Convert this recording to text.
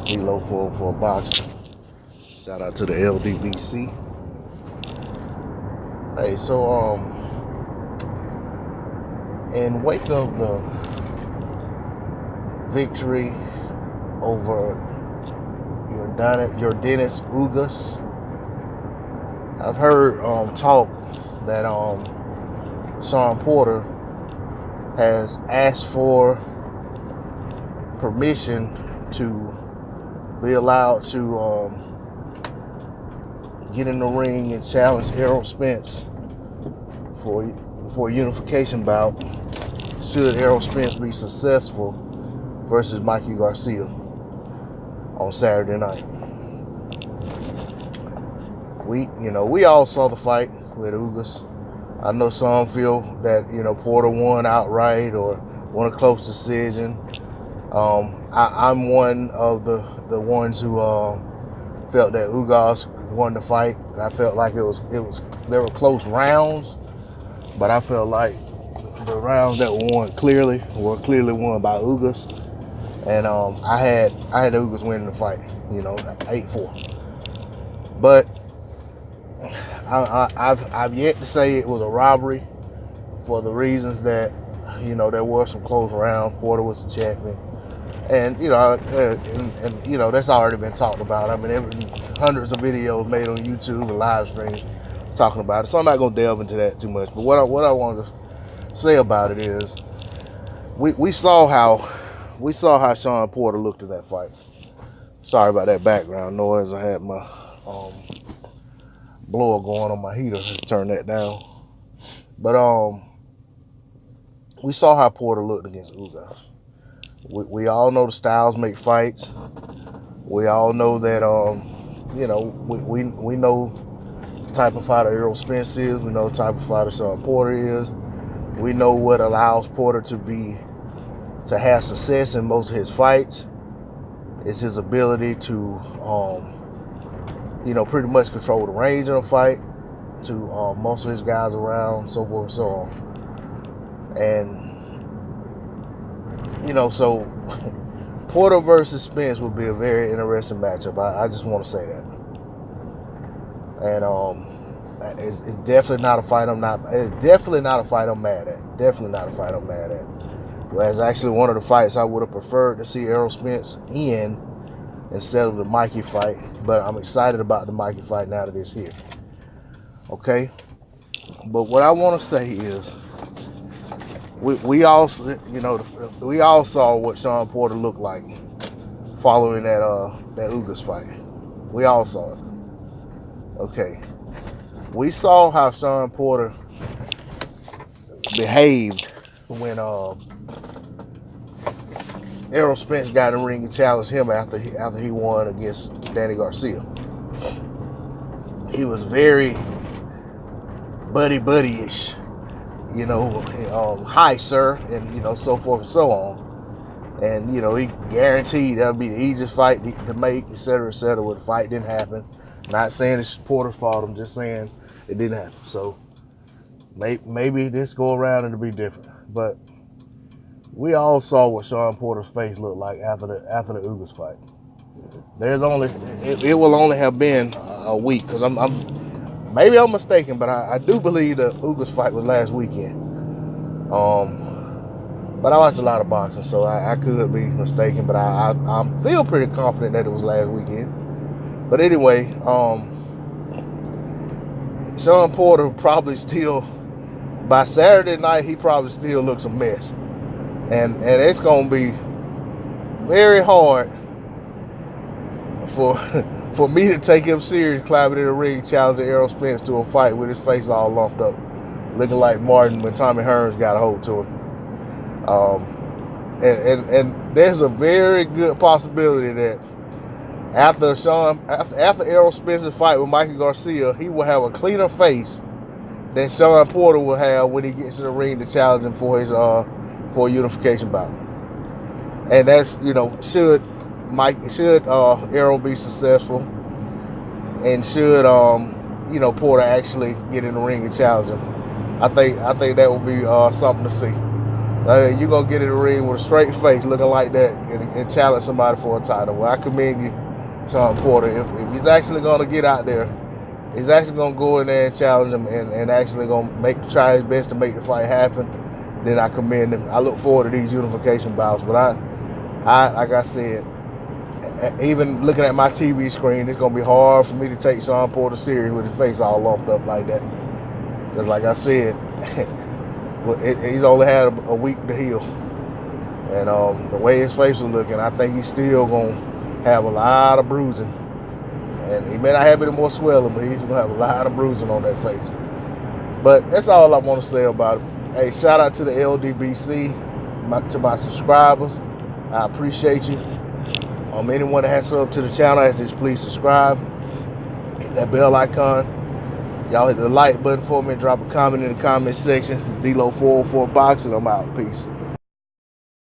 Halo for boxing. Shout out to the LDBC. Hey, so in wake of the victory over your Dennis Ugas, I've heard talk that Shawn Porter has asked for permission to be allowed to get in the ring and challenge Errol Spence for a unification bout should Errol Spence be successful versus Mikey Garcia on Saturday night. We all saw the fight with Ugas. I know some feel that Porter won outright or won a close decision. I'm one of the ones who felt that Ugas won the fight. I felt like there were close rounds, but I felt like the rounds that were clearly won by Ugas, and I had Ugas winning the fight, 8-4. But I've yet to say it was a robbery for the reasons that there were some close rounds. Porter was the champion. And that's already been talked about. I mean, there were hundreds of videos made on YouTube and live streams talking about it. So I'm not going to delve into that too much. But what I wanted to say about it is, we saw how Shawn Porter looked in that fight. Sorry about that background noise. I had my blower going on my heater. Let's turn that down. But we saw how Porter looked against Ugas. We all know the styles make fights. We all know that we know the type of fighter Errol Spence is. We know the type of fighter Shawn Porter is. We know what allows Porter to have success in most of his fights. It's his ability to pretty much control the range of the fight, to muscle his guys around, so forth and so on. And so Porter versus Spence would be a very interesting matchup. I just want to say that. And it's definitely not a fight I'm mad at. Definitely not a fight I'm mad at. Well, it's actually one of the fights I would have preferred to see Errol Spence in instead of the Mikey fight. But I'm excited about the Mikey fight now that it's here. Okay? But what I want to say is, we all saw what Shawn Porter looked like following that Ugas fight. We all saw it. Okay. We saw how Shawn Porter behaved when Errol Spence got in the ring and challenged him after he won against Danny Garcia. He was very buddy-ish. Hi, sir, and, so forth and so on. And, he guaranteed that would be the easiest fight to make, et cetera, where the fight didn't happen. Not saying it's Porter's fault, I'm just saying it didn't happen. So maybe this go around it'll be different. But we all saw what Shawn Porter's face looked like after the Ugas fight. It will only have been a week, because maybe I'm mistaken, but I do believe the Ugas fight was last weekend. But I watched a lot of boxing, so I could be mistaken, but I feel pretty confident that it was last weekend. But anyway, Shawn Porter probably still, by Saturday night, he probably still looks a mess. And it's going to be very hard for me to take him serious climbing in the ring, challenging Errol Spence to a fight with his face all lumped up, looking like Martin when Tommy Hearns got a hold to him. And there's a very good possibility that after Errol Spence's fight with Mikey Garcia, he will have a cleaner face than Shawn Porter will have when he gets in the ring to challenge him for his for a unification bout. And that's should Errol be successful, and should Porter actually get in the ring and challenge him, I think that would be something to see. You're going to get in the ring with a straight face looking like that and challenge somebody for a title. Well, I commend you, Shawn Porter. If he's actually going to get out there, he's actually going to go in there and challenge him and actually going to try his best to make the fight happen, then I commend him. I look forward to these unification bouts. But I like I said, even looking at my TV screen, it's going to be hard for me to take Shawn Porter serious with his face all lumped up like that. Because like I said, he's only had a week to heal. And the way his face was looking, I think he's still going to have a lot of bruising. And he may not have any more swelling, but he's going to have a lot of bruising on that face. But that's all I want to say about it. Hey, shout out to the LDBC, to my subscribers. I appreciate you. Anyone that has subbed to the channel, I just please subscribe. Hit that bell icon. Y'all hit the like button for me and drop a comment in the comment section. D-Lo 404 Boxing. I'm out. Peace.